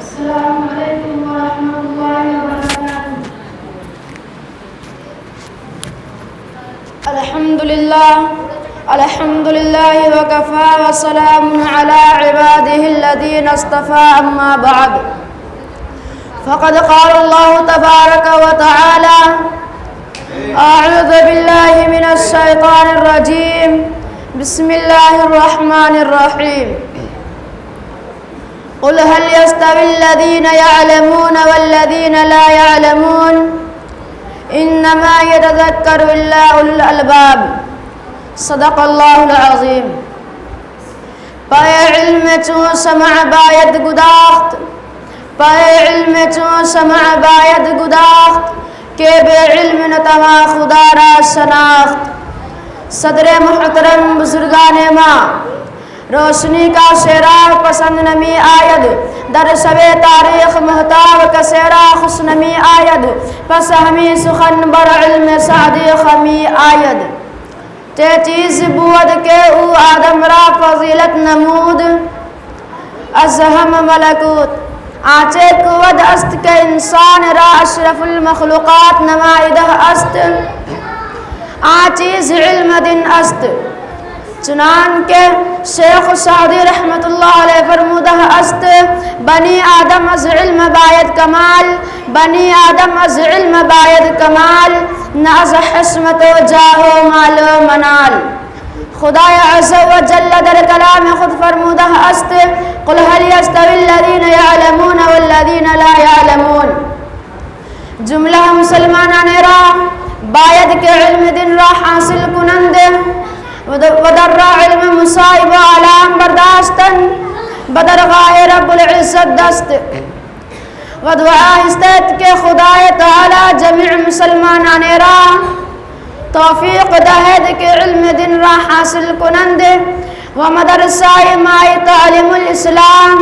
السلام عليكم ورحمة الله وبركاته. الحمد لله وكفى وسلام على عباده الذين اصطفى أما بعد فقد قال الله تبارك وتعالى أعوذ بالله من الشيطان الرجيم بسم الله الرحمن الرحيم قل هل يستوي الذين يعلمون والذين لا يعلمون إنما يتذكر إلا أولو الألباب صدق اللہ العظیم. پائے علم چون سمع باید گداخت، پائے علم چون سمع باید گداخت، کہ بے علم نتوا خدا را شناخت. صدر محترم بزرگان ماں، روشنی کا شعراء پسند نمی آید، در شب تاریخ محتاب کا سیرا خوش نمی آید، پس ہمیں سخن بر علم سعدی خمی آید. تے چیز بود کے او آدم را فضیلت نمود، از ہم ملکوت آنچے قوت است کہ انسان را اشرف المخلوقات نمائدہ است. آن چیز علم دن است، چنان کے شیخ سعدی رحمت اللہ علیہ فرمودہ است، بنی آدم از علم باید کمال، بنی آدم از علم باید کمال، نہ از حشمت و جاہ و مال و منال. خدا عز و جل در کلام خود فرمودہ است، قل هل يستوي الذين يعلمون والذين لا يعلمون. جملہ مسلمانان را باید کے علم دن را حاصل کنند و در را علم مصائب و علام برداشتن بدرگاہ رب العزت دست و دعا استید کہ خدا تعالی جمیع مسلمانان را توفیق دہد کہ علم دن را حاصل کنند و مدرسہ مائی تعلیم الاسلام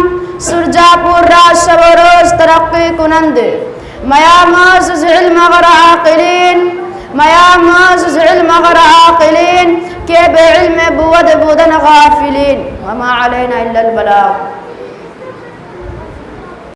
سرجا پور را شب و روز ترقی کنند. میا معزز علم غر عاقلین، میا معزز علم غر عاقلین، کہ بے علم بود بودن غافلین. وما علینا الا البلاغ.